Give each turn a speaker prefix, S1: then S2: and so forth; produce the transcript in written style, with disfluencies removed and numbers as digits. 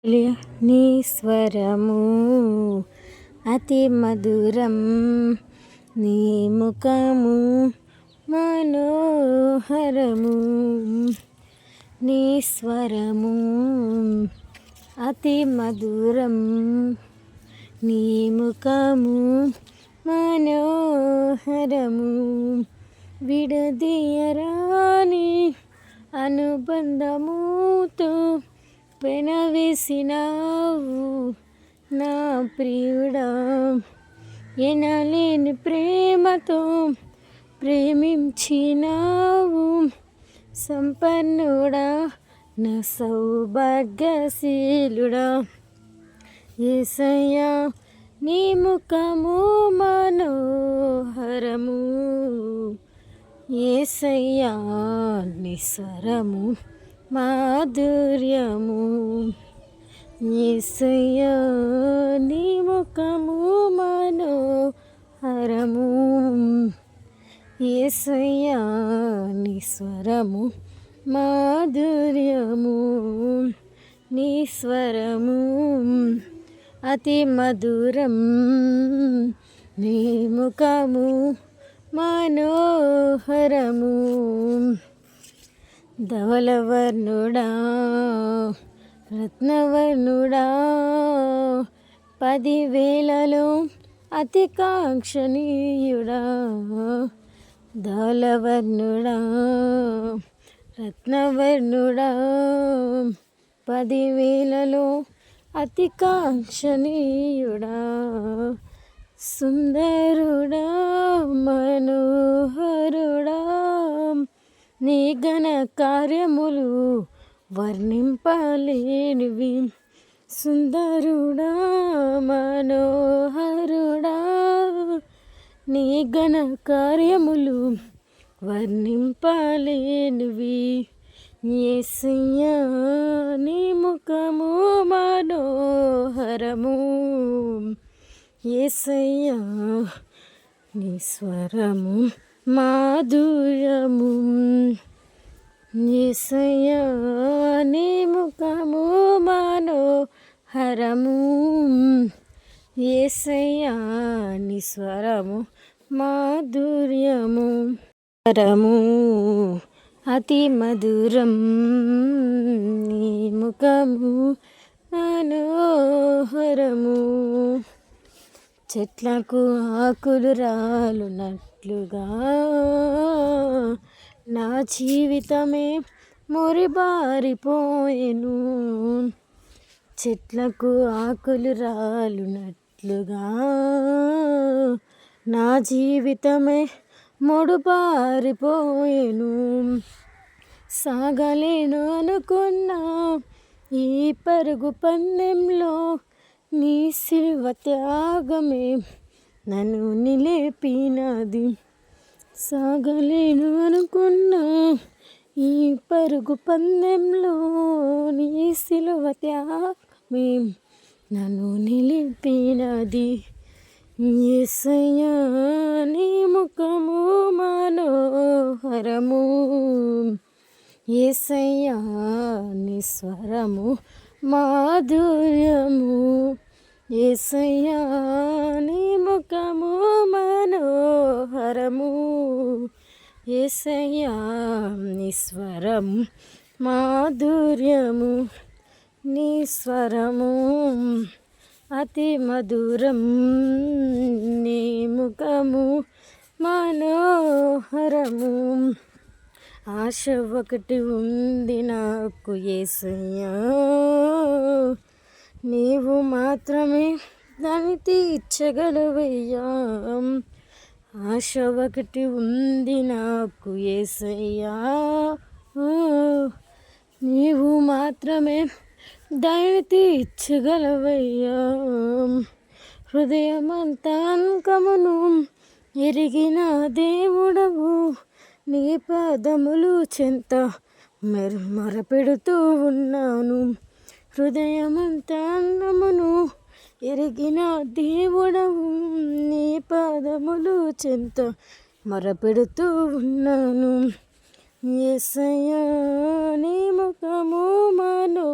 S1: నీ స్వరము అతి మధురం, నీ ముఖము మనోహరము. నీ స్వరము అతి మధురం, నీ ముఖము మనోహరము. విడదీయరాని అనుబంధముతో పెనవేసినావు నా ప్రియుడా, ఎనలేని ప్రేమతో ప్రేమించినావు. సంపన్నుడా, నా సౌభాగ్యశీలుడా, యేసయ్యా నీ ముఖము మనోహరము. యేసయ్యా నీ స్వరము మాధుర్యము. యేసయ్యా నీ ముఖము మనోహరము. యేసయ్యా నీ స్వరము మాధుర్యము. నీ స్వరము అతి మధురం, నీ ముఖము మనోహరము. ధవలవర్ణుడా, రత్నవర్ణుడా, 10,000లో అతి కాంక్షణీయుడా. ధవలవర్ణుడా, రత్నవర్ణుడా, 10,000లో అతి కాంక్షణీయుడా. సుందరుడా, మనోహరుడా, నీ ఘన కార్యములు వర్ణింపలేనివి. సుందరుడా, మనోహరుడా, నీ ఘన కార్యములు వర్ణింపలేనివి. యేసయ్యా నీ ముఖము మనోహరము. యేసయ్యా నీ స్వరము మాధుర్యము. యేసయ్యా నీ ముఖము మనోహరము. యేసయ్యా నీ స్వరము మాధుర్యము. స్వరము అతి మధురం, నీ ముఖము మనోహరము. చెట్లకు ఆకులు రాలునట్లుగా నా జీవితమే మురిబారిపోయెను. చెట్లకు ఆకులు రాలునట్లుగా నా జీవితమే ముడుబారిపోయెను. సాగలేను అనుకున్నా ఈ పరుగు పందెంలో నీ శిలువ త్యాగమే నన్ను నిలిపినది. సాగలేను అనుకున్నా ఈ పరుగు పందెంలో నీ శిలువ త్యాగమే నన్ను నిలిపినది. యేసయ్యా నీ ముఖము మనోహరము. యేసయ్యా నీ స్వరము మాధుర్యము. యేసయ్యా నీ ముఖము మనోహరము. యేసయ్యా నీ స్వరము మాధుర్యము. నీ స్వరము అతి మధురం, నీ ముఖము మనోహరము. ఆశ ఒకటి ఉంది నాకు యేసయ్యా, నీవు మాత్రమే దాన్ని తీర్చగలవయ్యా. ఆశ ఒకటి ఉంది నాకు యేసయ్యా, నీవు మాత్రమే దాన్ని తీర్చగలవయ్యా. హృదయమంతాంకమును ఎరిగిన దేవుడవు, నీ పాదములు చెంత మొరపెడుతూ ఉన్నాను. హృదయమంతాన్నమును ఎరిగిన దేవుడవు, నీ పాదములు చెంత మొరపెడుతూ ఉన్నాను. యేసయ్యా నీ ముఖము మనో